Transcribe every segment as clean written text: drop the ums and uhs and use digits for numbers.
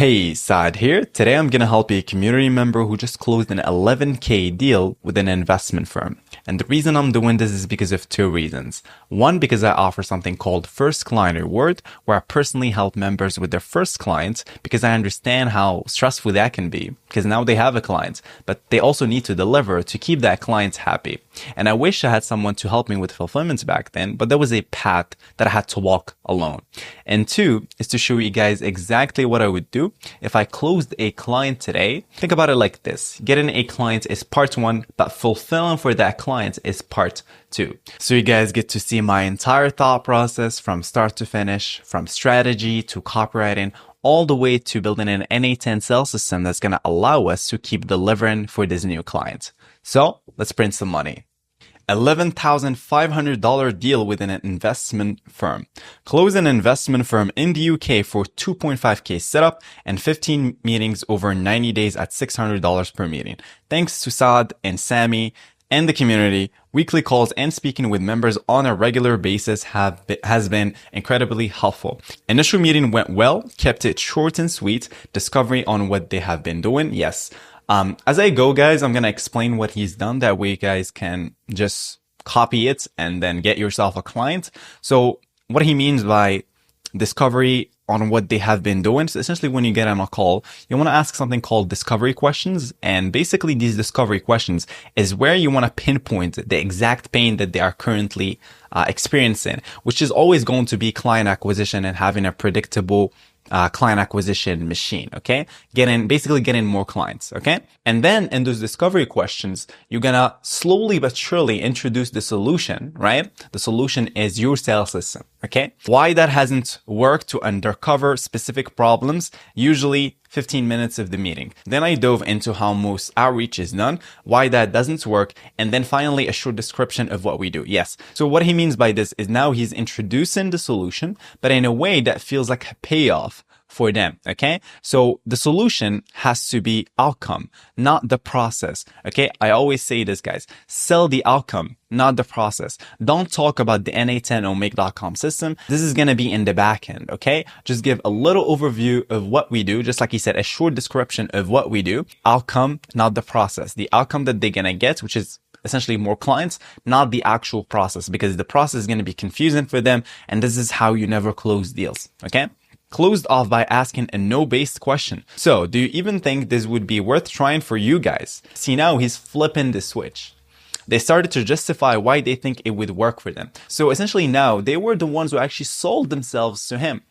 Hey, Saad here. Today I'm going to help a community member who just closed an 11K deal with an investment firm. And the reason I'm doing this is because of two reasons. One, because I offer something called First Client Reward, where I personally help members with their first clients because I understand how stressful that can be because now they have a client, but they also need to deliver to keep that client happy. And I wish I had someone to help me with fulfillment back then, but there was a path that I had to walk alone. And two is to show you guys exactly what I would do if I closed a client today. Think about it like this. Getting a client is part one, but fulfilling for that client is part two. So you guys get to see my entire thought process from start to finish, from strategy to copywriting, all the way to building an n8n sales system that's going to allow us to keep delivering for this new client. So let's print some money. $11,500 deal with an investment firm. Close an investment firm in the UK for 2.5K setup and 15 meetings over 90 days at $600 per meeting. Thanks to Saad and Sammy and the community, weekly calls and speaking with members on a regular basis has been incredibly helpful. Initial meeting went well, kept it short and sweet, discovery on what they have been doing. Yes. As I go, guys, I'm going to explain what he's done. That way you guys can just copy it and then get yourself a client. So what he means by discovery on what they have been doing. So essentially when you get on a call, you want to ask something called discovery questions. And basically these discovery questions is where you want to pinpoint the exact pain that they are currently experiencing, which is always going to be client acquisition and having a predictable client acquisition machine, okay? Basically getting more clients, okay? And then in those discovery questions, you're gonna slowly but surely introduce the solution, right? The solution is your sales system, okay? Why that hasn't worked to uncover specific problems, usually 15 minutes of the meeting. Then I dove into how most outreach is done, why that doesn't work, and then finally a short description of what we do. Yes. So what he means by this is now he's introducing the solution, but in a way that feels like a payoff for them. Okay. So the solution has to be outcome, not the process. Okay. I always say this, guys, sell the outcome, not the process. Don't talk about the n8n or make.com system. This is going to be in the back end. Okay. Just give a little overview of what we do. Just like he said, a short description of what we do. Outcome, not the process. The outcome that they're going to get, which is essentially more clients, not the actual process, because the process is going to be confusing for them. And this is how you never close deals. Okay. Closed off by asking a no-based question. So do you even think this would be worth trying for you guys? See, now he's flipping the switch. They started to justify why they think it would work for them. So essentially now they were the ones who actually sold themselves to him.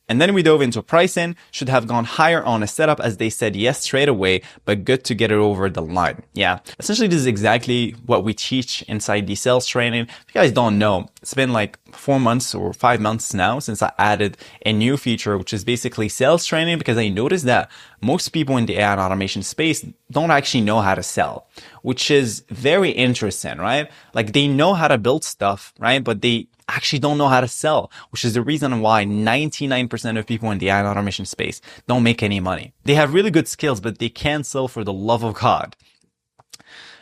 And then we dove into pricing, should have gone higher on a setup as they said yes straight away, but good to get it over the line. Yeah, essentially this is exactly what we teach inside the sales training. If you guys don't know, it's been like 4 months or 5 months now since I added a new feature, which is basically sales training, because I noticed that most people in the AI and automation space don't actually know how to sell, which is very interesting, right? Like they know how to build stuff, right? But they actually don't know how to sell, which is the reason why 99% of people in the AI and automation space don't make any money. They have really good skills, but they can't sell for the love of God.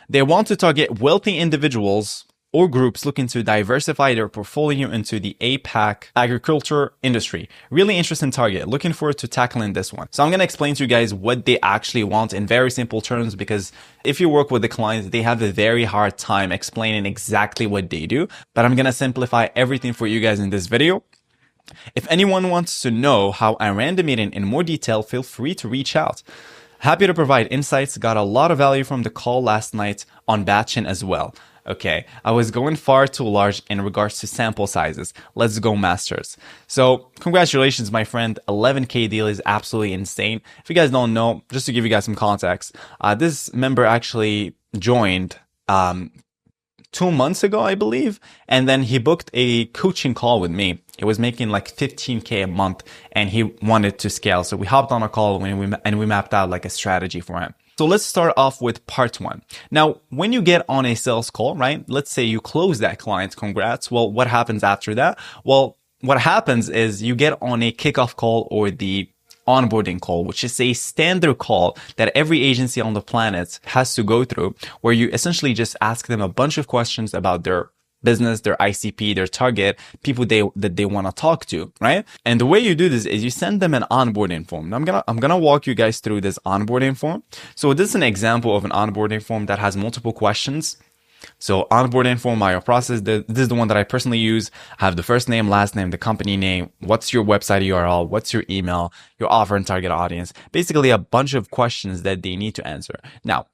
They want to target wealthy individuals or groups looking to diversify their portfolio into the APAC agriculture industry. Really interesting target. Looking forward to tackling this one. So I'm going to explain to you guys what they actually want in very simple terms, because if you work with the clients, they have a very hard time explaining exactly what they do. But I'm going to simplify everything for you guys in this video. If anyone wants to know how I ran the meeting in more detail, feel free to reach out. Happy to provide insights. Got a lot of value from the call last night on batching as well. Okay, I was going far too large in regards to sample sizes. Let's go, masters. So congratulations, my friend. 11K deal is absolutely insane. If you guys don't know, just to give you guys some context, this member actually joined 2 months ago, I believe. And then he booked a coaching call with me. He was making like 15K a month and he wanted to scale. So we hopped on a call and we mapped out like a strategy for him. So let's start off with part one. Now, when you get on a sales call, right? Let's say you close that client, congrats. Well, what happens after that? Well, what happens is you get on a kickoff call or the onboarding call, which is a standard call that every agency on the planet has to go through, where you essentially just ask them a bunch of questions about their business, their ICP, their target, people that they want to talk to, right? And the way you do this is you send them an onboarding form. Now I'm gonna walk you guys through this onboarding form. So this is an example of an onboarding form that has multiple questions. So onboarding form, my process, this is the one that I personally use. I have the first name, last name, the company name, what's your website URL, what's your email, your offer and target audience, basically a bunch of questions that they need to answer. Now,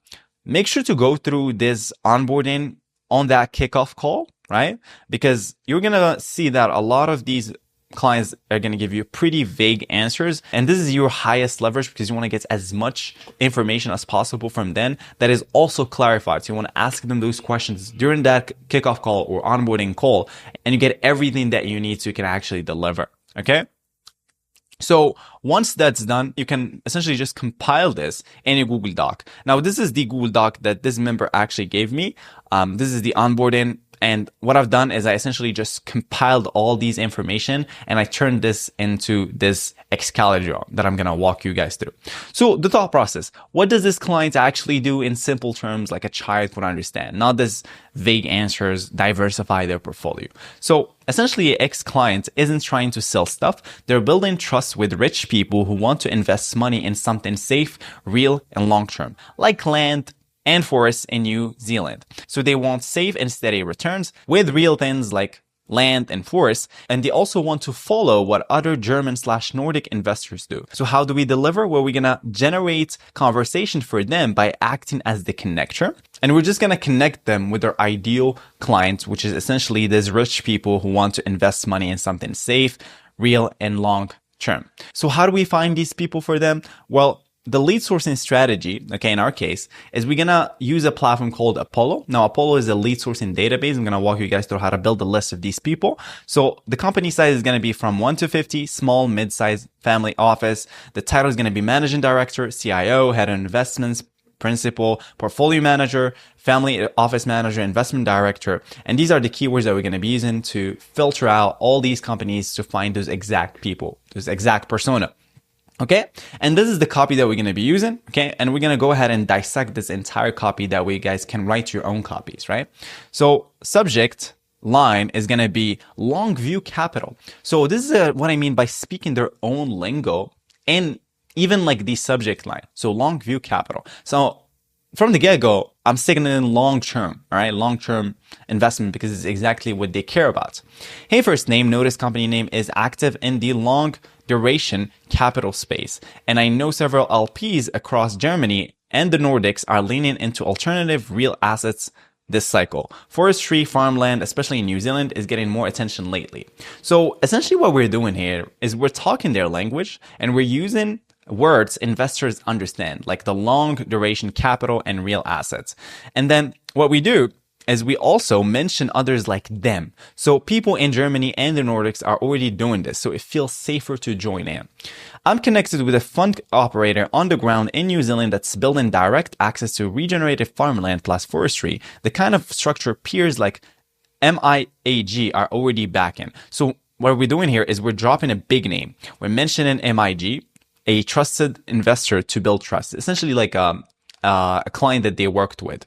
make sure to go through this onboarding on that kickoff call, right? Because you're going to see that a lot of these clients are going to give you pretty vague answers. And this is your highest leverage because you want to get as much information as possible from them that is also clarified. So you want to ask them those questions during that kickoff call or onboarding call, and you get everything that you need so you can actually deliver. Okay. So once that's done, you can essentially just compile this in a Google Doc. Now, this is the Google Doc that this member actually gave me. This is the onboarding. And what I've done is I essentially just compiled all these information and I turned this into this Excel that I'm going to walk you guys through. So the thought process, what does this client actually do in simple terms like a child would understand? Not this vague answers, diversify their portfolio. So essentially, an ex-client isn't trying to sell stuff. They're building trust with rich people who want to invest money in something safe, real, and long-term, like land and forests in New Zealand. So they want safe and steady returns with real things like land and forests. And they also want to follow what other German/Nordic investors do. So how do we deliver? Well, we're going to generate conversation for them by acting as the connector. And we're just going to connect them with their ideal clients, which is essentially these rich people who want to invest money in something safe, real, and long term. So how do we find these people for them? Well, the lead sourcing strategy, okay, in our case, is we're going to use a platform called Apollo. Now, Apollo is a lead sourcing database. I'm going to walk you guys through how to build a list of these people. So the company size is going to be from 1 to 50, small, mid-size, family office. The title is going to be managing director, CIO, head of investments, principal, portfolio manager, family office manager, investment director. And these are the keywords that we're going to be using to filter out all these companies to find those exact people, those exact persona. Okay. And this is the copy that we're going to be using. Okay. And we're going to go ahead and dissect this entire copy. That way you guys can write your own copies, right? So subject line is going to be Longview Capital. So this is what I mean by speaking their own lingo and even like the subject line. So Longview Capital. So from the get-go, I'm sticking in long-term, all right? Long-term investment because it's exactly what they care about. Hey, first name, notice company name is active in the long duration capital space. And I know several LPs across Germany and the Nordics are leaning into alternative real assets this cycle. Forestry, farmland, especially in New Zealand, is getting more attention lately. So essentially what we're doing here is we're talking their language and we're using words investors understand, like the long duration capital and real assets. And then what we do is we also mention others like them. So people in Germany and the Nordics are already doing this, so it feels safer to join in. I'm connected with a fund operator on the ground in New Zealand that's building direct access to regenerated farmland plus forestry, the kind of structure peers like MIAG are already backing. So what we're doing here is we're dropping a big name. We're mentioning MIG, a trusted investor to build trust, essentially like a client that they worked with.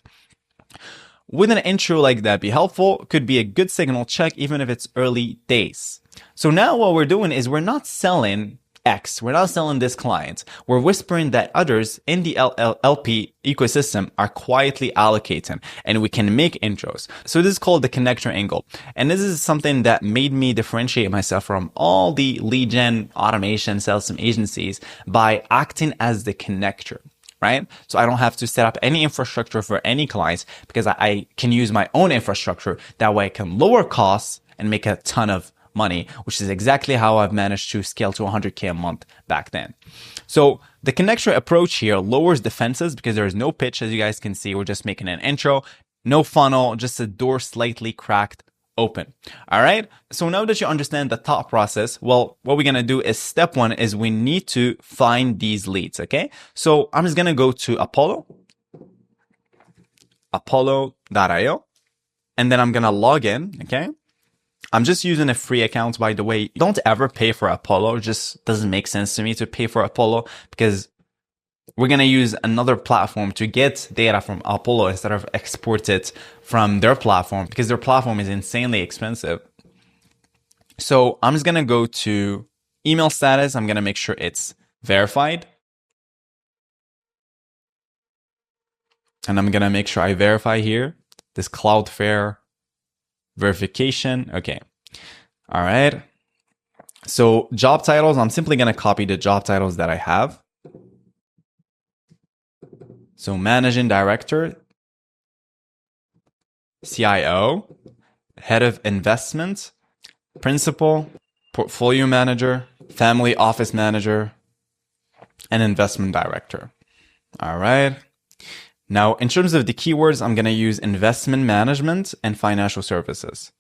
Would an intro like that be helpful? Could be a good signal check, even if it's early days. So now what we're doing is we're not selling X. We're not selling this client. We're whispering that others in the LP ecosystem are quietly allocating and we can make intros. So this is called the connector angle. And this is something that made me differentiate myself from all the lead gen automation sales agencies by acting as the connector. Right? So I don't have to set up any infrastructure for any clients because I can use my own infrastructure. That way I can lower costs and make a ton of money, which is exactly how I've managed to scale to 100K a month back then. So the connector approach here lowers defenses because there's no pitch. As you guys can see, we're just making an intro, no funnel, just a door slightly cracked open. All right. So now that you understand the thought process, well, what we're going to do is step one is we need to find these leads. Okay. So I'm just going to go to apollo.io, and then I'm going to log in. Okay. I'm just using a free account, by the way. Don't ever pay for Apollo. It just doesn't make sense to me to pay for Apollo because we're going to use another platform to get data from Apollo instead of export it from their platform, because their platform is insanely expensive. So I'm just going to go to email status. I'm going to make sure it's verified. And I'm going to make sure I verify here this Cloudflare verification. Okay. All right. So job titles, I'm simply going to copy the job titles that I have. So managing director, CIO, head of investment, principal, portfolio manager, family office manager, and investment director. All right. Now, in terms of the keywords, I'm going to use investment management and financial services.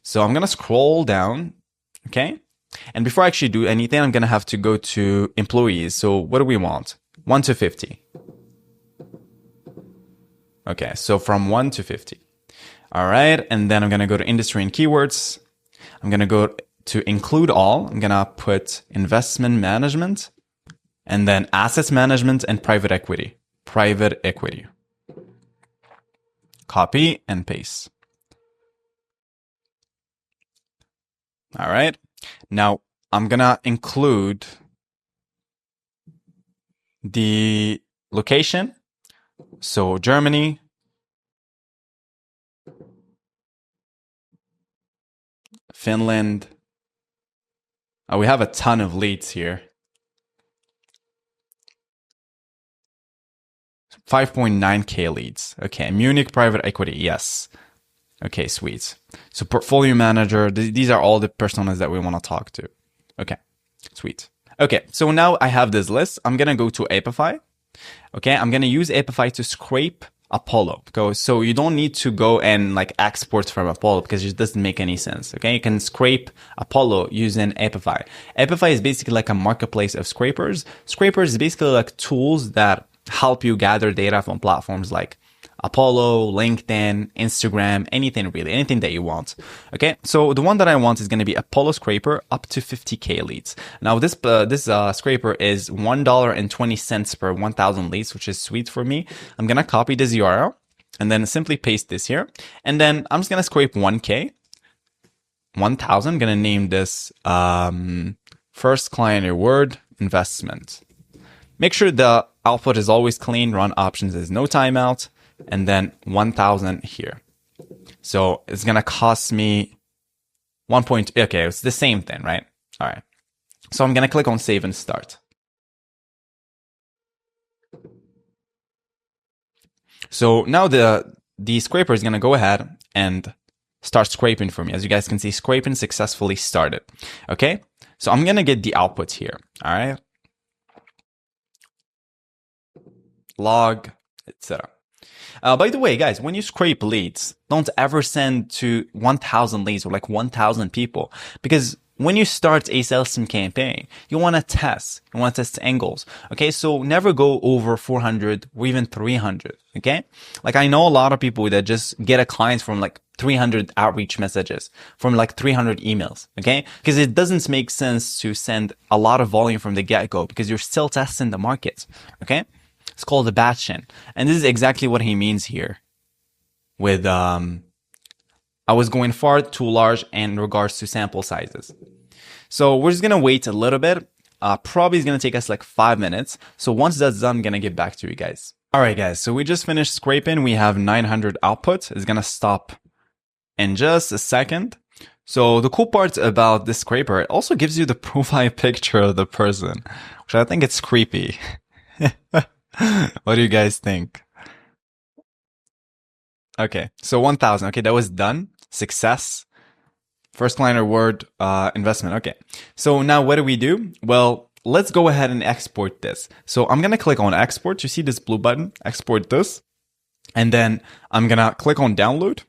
So I'm going to scroll down. Okay. And before I actually do anything, I'm going to have to go to employees. So what do we want? 1 to 50. Okay. So from 1 to 50. All right. And then I'm going to go to industry and keywords. I'm going to go to include all. I'm going to put investment management and then assets management and private equity. Private equity. Copy and paste. All right. Now I'm going to include the location. So Germany, Finland. Oh, we have a ton of leads here. 5.9K leads. Okay. Munich private equity. Yes. Okay. Sweet. So portfolio manager. These are all the personas that we want to talk to. Okay. Sweet. Okay. So now I have this list. I'm going to go to Apify. Okay. I'm going to use Apify to scrape Apollo. So you don't need to go and like export from Apollo because it doesn't make any sense. Okay. You can scrape Apollo using Apify. Apify is basically like a marketplace of scrapers. Scrapers is basically like tools that help you gather data from platforms like Apollo, LinkedIn, Instagram, anything really, anything that you want. Okay. So the one that I want is going to be Apollo Scraper up to 50K leads. Now this scraper is $1.20 per 1,000 leads, which is sweet for me. I'm going to copy this URL and then simply paste this here. And then I'm just going to scrape 1K, 1,000. I'm going to name this, first client reward investment. Make sure the output is always clean. Run options is no timeout. And then 1,000 here. So it's going to cost me 1. Okay, it's the same thing, right? All right. So I'm going to click on save and start. So now the scraper is going to go ahead and start scraping for me. As you guys can see, scraping successfully started. Okay. So I'm going to get the output here. All right. Log, etc. By the way, guys, when you scrape leads, don't ever send to 1,000 leads or like 1,000 people, because when you start a sales team campaign, you want to test. You want to test angles. Okay. So never go over 400 or even 300. Okay. Like I know a lot of people that just get a client from like 300 outreach messages, from like 300 emails. Okay. Because it doesn't make sense to send a lot of volume from the get-go because you're still testing the market. Okay. It's called a batching. And this is exactly what he means here with, I was going far too large in regards to sample sizes. So we're just going to wait a little bit. Probably is going to take us like 5 minutes. So once that's done, I'm going to get back to you guys. All right, guys. So we just finished scraping. We have 900 output. It's going to stop in just a second. So the cool part about this scraper, it also gives you the profile picture of the person, which I think it's creepy. What do you guys think? Okay. So 1,000. Okay. That was done. Success. First client reward, investment. Okay. So now what do we do? Well, let's go ahead and export this. So I'm going to click on export. You see this blue button, export this. And then I'm going to click on download.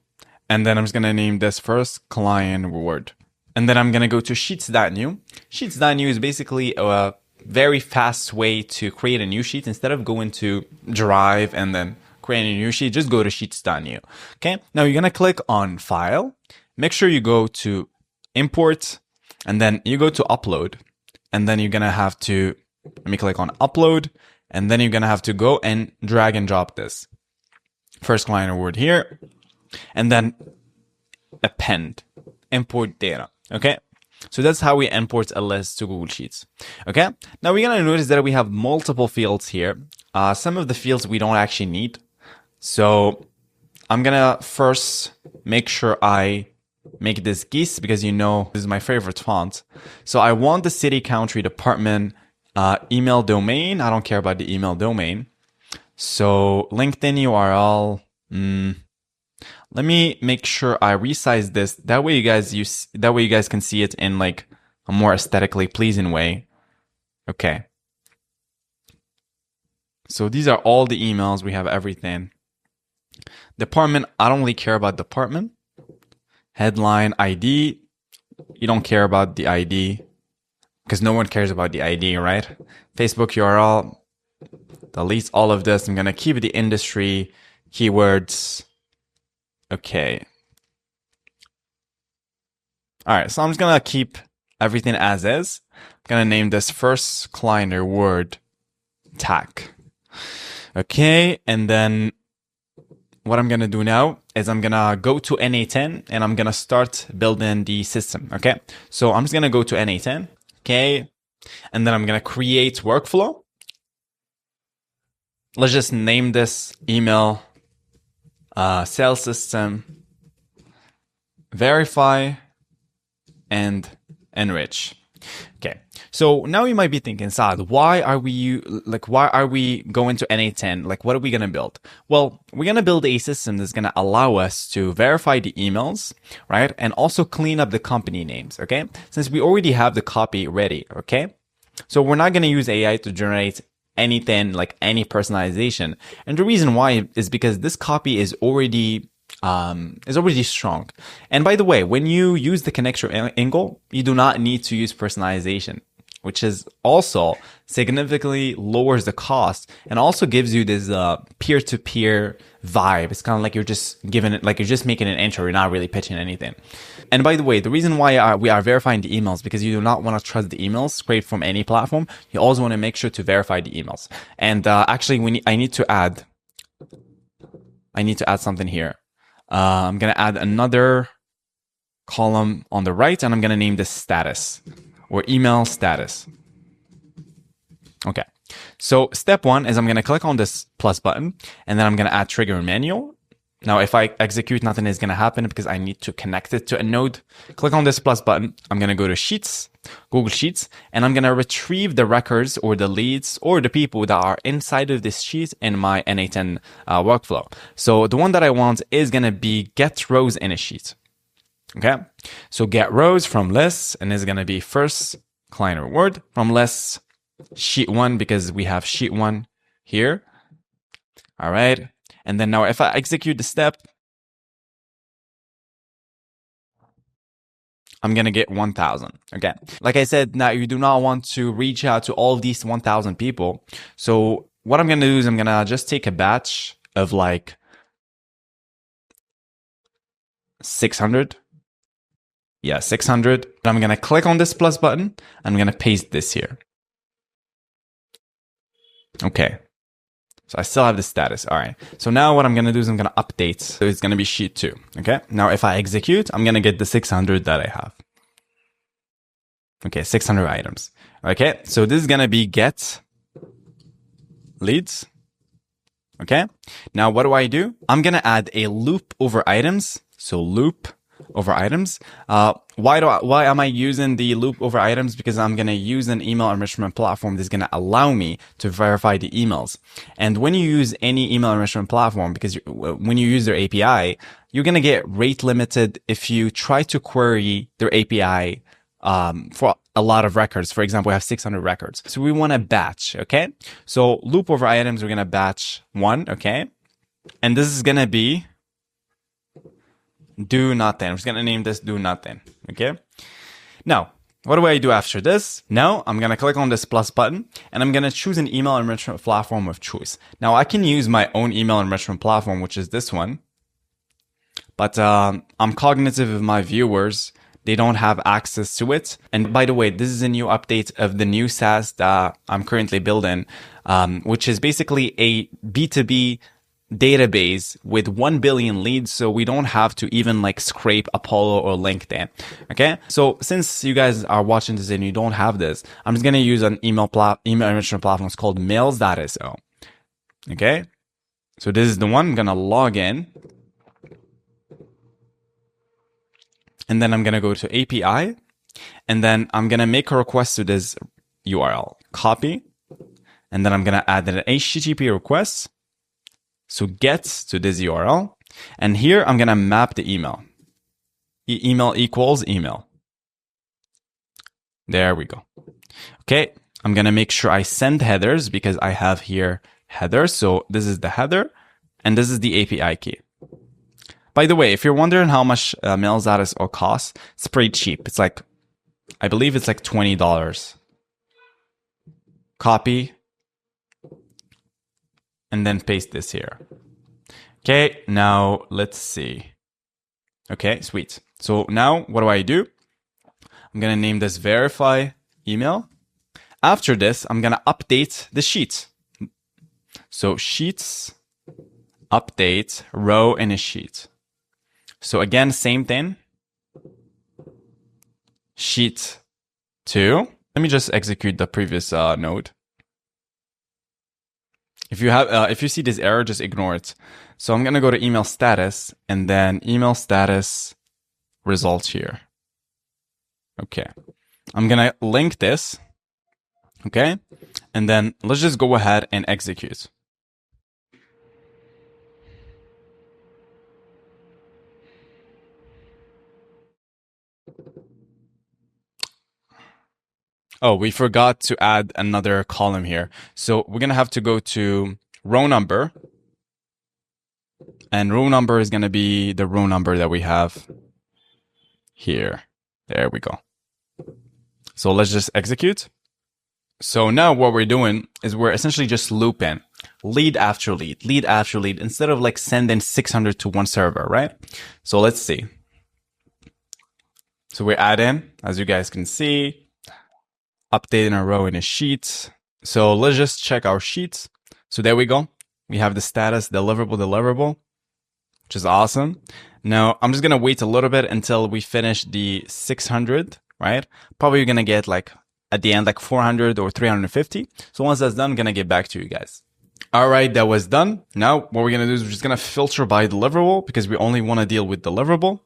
And then I'm just going to name this first client reward. And then I'm going to go to sheets.new. Sheets.new is basically a very fast way to create a new sheet. Instead of going to Drive and then creating a new sheet, just go to sheets.new. Okay. Now you're going to click on file. Make sure you go to import and then you go to upload. And then you're going to have to, let me click on upload. And then you're going to have to go and drag and drop this first client word here, and then append, import data. Okay. So that's how we import a list to Google Sheets. Okay. Now we're going to notice that we have multiple fields here. Some of the fields we don't actually need. So I'm going to first make sure I make this geese, because you know, this is my favorite font. So I want the city, country, department, email domain. I don't care about the email domain. So LinkedIn URL. Let me make sure I resize this. That way you guys can see it in like a more aesthetically pleasing way. Okay. So these are all the emails. We have everything. Department, I don't really care about department. Headline, ID. You don't care about the ID because no one cares about the ID, right? Facebook URL. Delete all of this. I'm going to keep the industry, keywords. Okay. All right. So I'm just going to keep everything as is. I'm going to name this first client or word tag. Okay. And then what I'm going to do now is I'm going to go to n8n and I'm going to start building the system. Okay. So I'm just going to go to n8n. Okay. And then I'm going to create workflow. Let's just name this email sales system, verify, and enrich. Okay. So now you might be thinking, Saad, why are we going to n8n? Like, what are we going to build? Well, we're going to build a system that's going to allow us to verify the emails, right? And also clean up the company names. Okay. Since we already have the copy ready. Okay. So we're not going to use AI to generate anything, like any personalization. And the reason why is because this copy is already strong. And by the way, when you use the connector angle, you do not need to use personalization, which is also significantly lowers the cost and also gives you this peer-to-peer vibe. It's kind of like you're just giving it, like you're just making an intro. You're not really pitching anything. And by the way, the reason why we are verifying the emails, because you do not want to trust the emails straight from any platform. You also want to make sure to verify the emails. And actually, I need to add something here. I'm going to add another column on the right, and I'm going to name this status or email status. Okay. So step one is I'm going to click on this plus button, and then I'm going to add trigger manual. Now, if I execute, nothing is going to happen because I need to connect it to a node. Click on this plus button. I'm going to go to Sheets, Google Sheets, and I'm going to retrieve the records or the leads or the people that are inside of this sheet in my n8n workflow. So the one that I want is going to be get rows in a sheet. Okay. So get rows from lists, and it's going to be first client or word from lists, sheet one, because we have sheet one here. All right. And then now if I execute the step, I'm going to get 1,000. Okay. Like I said, now you do not want to reach out to all of these 1,000 people. So what I'm going to do is I'm going to just take a batch of like 600. Yeah, 600. I'm going to click on this plus button. I'm going to paste this here. Okay. So I still have the status. All right. So now what I'm going to do is I'm going to update. So it's going to be sheet 2. Okay. Now if I execute, I'm going to get the 600 that I have. Okay. 600 items. Okay. So this is going to be get leads. Okay. Now what do? I'm going to add a loop over items. So loop over items. Why am I using the loop over items? Because I'm going to use an email enrichment platform that's going to allow me to verify the emails. And when you use any email enrichment platform, because when you use their API, you're going to get rate limited if you try to query their API for a lot of records. For example, we have 600 records. So we want to batch. Okay. So loop over items, we're going to batch 1. Okay. And this is going to be do nothing. I'm just going to name this do nothing. Okay. Now, what do I do after this? Now, I'm going to click on this plus button and I'm going to choose an email enrichment platform of choice. Now, I can use my own email enrichment platform, which is this one. But I'm cognitive of my viewers they don't have access to it. And by the way, this is a new update of the new SaaS that I'm currently building, which is basically a B2B database with 1 billion leads, so we don't have to even like scrape Apollo or LinkedIn. Okay, so since you guys are watching this and you don't have this, I'm just gonna use an email enrichment platform. It's called mails.so. Okay, so this is the one. I'm gonna log in, and then I'm gonna go to API, and then I'm gonna make a request to this URL. Copy, and then I'm gonna add an HTTP request. So get to this URL, and here I'm gonna map the email. Email equals email. There we go. Okay, I'm gonna make sure I send headers because I have here headers. So this is the header, and this is the API key. By the way, if you're wondering how much mails.so costs, it's pretty cheap. It's like, I believe it's like $20. Copy, and then paste this here. Okay, now let's see. Okay, sweet. So now what do? I'm gonna name this verify email. After this, I'm gonna update the sheet. So sheets, update, row in a sheet. So again, same thing. Sheet 2. Let me just execute the previous node. If you see this error, just ignore it. So I'm gonna go to email status and then email status results here. Okay, I'm gonna link this. Okay, and then let's just go ahead and execute. Oh, we forgot to add another column here. So we're gonna have to go to row number. And row number is gonna be the row number that we have here. There we go. So let's just execute. So now what we're doing is we're essentially just looping lead after lead, lead after lead, instead of like sending 600 to one server, right? So let's see. So we're adding, as you guys can see, updating a row in a sheet. So let's just check our sheets. So there we go. We have the status deliverable, which is awesome. Now I'm just going to wait a little bit until we finish the 600, right? Probably going to get like at the end, like 400 or 350. So once that's done, I'm going to get back to you guys. All right, that was done. Now what we're going to do is we're just going to filter by deliverable because we only want to deal with deliverable.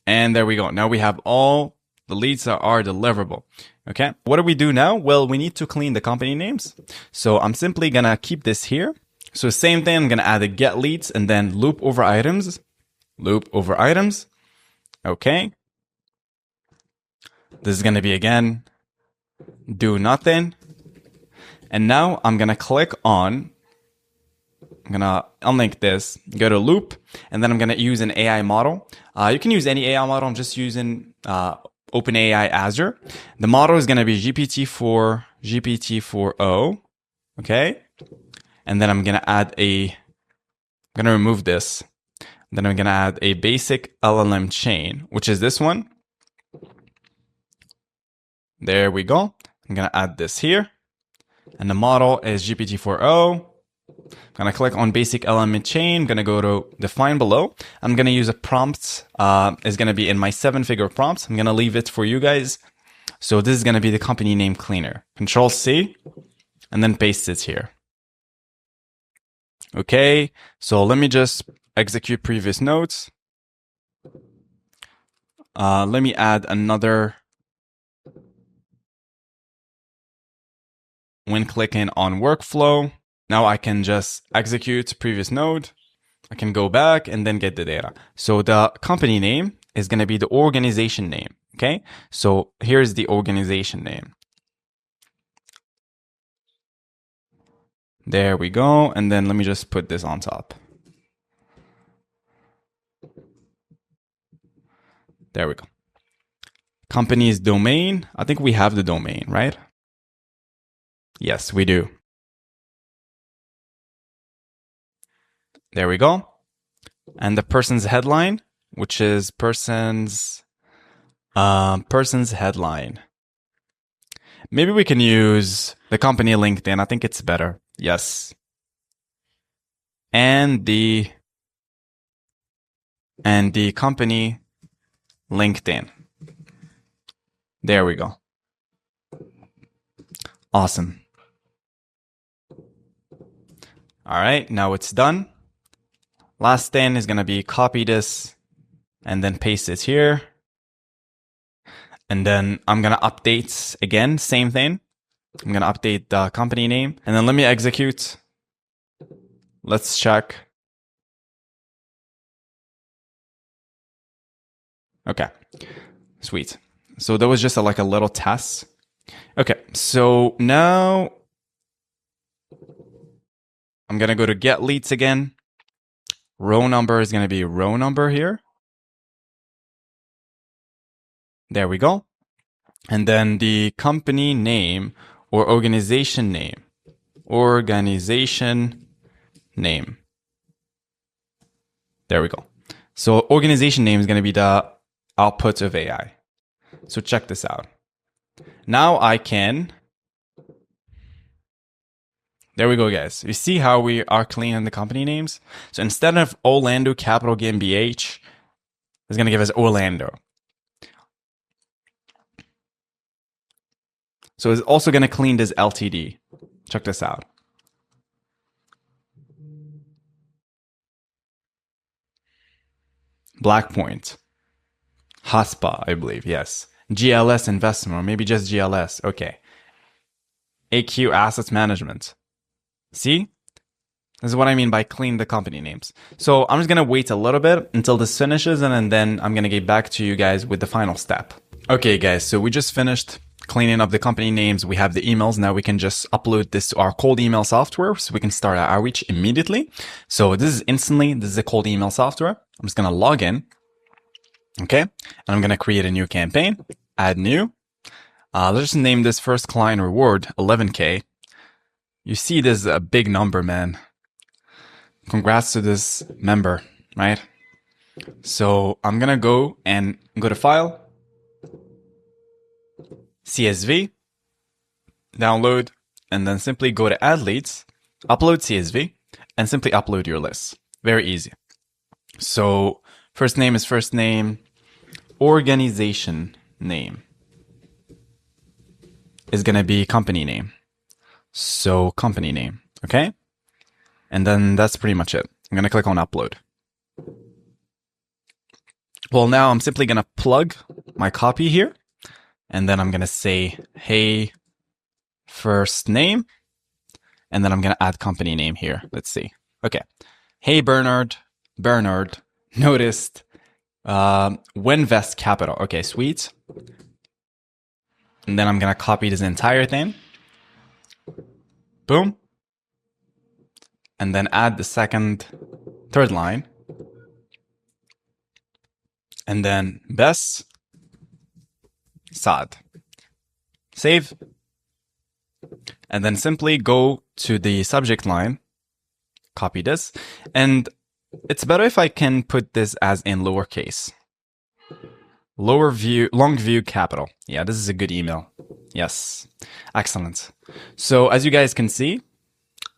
And there we go. Now we have all the leads that are deliverable. Okay. What do we do now? Well, we need to clean the company names. So I'm simply going to keep this here. So same thing, I'm going to add a get leads and then loop over items. Okay. This is going to be again, do nothing. And now I'm going to click on, I'm going to unlink this, go to loop, and then I'm going to use an AI model. You can use any AI model. I'm just using OpenAI Azure. The model is going to be GPT-4o. Okay. And then I'm going to remove this. Then I'm going to add a basic LLM chain, which is this one. There we go. I'm going to add this here. And the model is GPT-4o. I'm going to click on basic LLM chain. I'm going to go to define below. I'm going to use a prompt. It's going to be in my 7-figure prompts. I'm going to leave it for you guys. So this is going to be the company name cleaner. Control C and then paste it here. Okay, so let me just execute previous nodes. Let me add another. When clicking on workflow, now I can just execute previous node. I can go back and then get the data. So the company name is going to be the organization name. Okay, so here's the organization name. There we go. And then let me just put this on top. There we go. Company's domain. I think we have the domain, right? Yes, we do. There we go. And the person's headline, which is person's Person's headline. Maybe we can use the company LinkedIn. I think it's better. Yes. And the company LinkedIn. There we go. Awesome. All right, now it's done. Last thing is going to be copy this and then paste it here. And then I'm going to update again, same thing. I'm going to update the company name and then let me execute. Let's check. Okay, sweet. So that was just like a little test. Okay, so now I'm going to go to get leads again. Row number is going to be row number here. There we go. And then the company name or organization name. Organization name. There we go. So organization name is going to be the output of AI. So check this out. Now I can... There we go, guys. You see how we are cleaning the company names? So instead of Orlando capital GmbH, it's going to give us Orlando. So it's also going to clean this LTD. Check this out. Blackpoint. HASPA, I believe. Yes. GLS investment, or maybe just GLS. Okay. AQ Assets Management. See? This is what I mean by clean the company names. So I'm just going to wait a little bit until this finishes, and then I'm going to get back to you guys with the final step. Okay, guys. So we just finished cleaning up the company names. We have the emails. Now we can just upload this to our cold email software so we can start our outreach immediately. So this is instantly. This is a cold email software. I'm just going to log in. Okay. And I'm going to create a new campaign. Add new. Let's just name this first client reward 11K. You see this is a big number, man. Congrats to this member, right? So I'm going to go to File, CSV, download, and then simply go to Add Leads, upload CSV, and simply upload your list. Very easy. So first name is first name, organization name is going to be company name. So company name, okay? And then that's pretty much it. I'm going to click on upload. Well, now I'm simply going to plug my copy here. And then I'm going to say, hey, first name. And then I'm going to add company name here. Let's see. Okay. Hey, Bernard, noticed Winvest Capital. Okay, sweet. And then I'm going to copy this entire thing. Boom. And then add the third line. And then Bess, Saad. Save. And then simply go to the subject line. Copy this. And it's better if I can put this as in lowercase. Long view capital. Yeah, this is a good email. Yes. Excellent. So as you guys can see,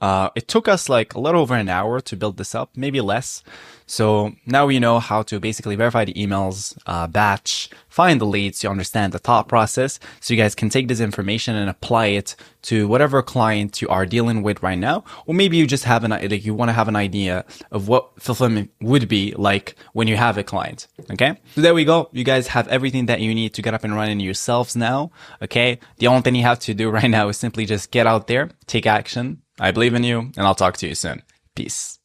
it took us like a little over an hour to build this up, maybe less. So now we know how to basically verify the emails, batch, find the leads, you understand the thought process. So you guys can take this information and apply it to whatever client you are dealing with right now. Or maybe you just have you want to have an idea of what fulfillment would be like when you have a client. Okay. So there we go. You guys have everything that you need to get up and running yourselves now. Okay. The only thing you have to do right now is simply just get out there, take action. I believe in you, and I'll talk to you soon. Peace.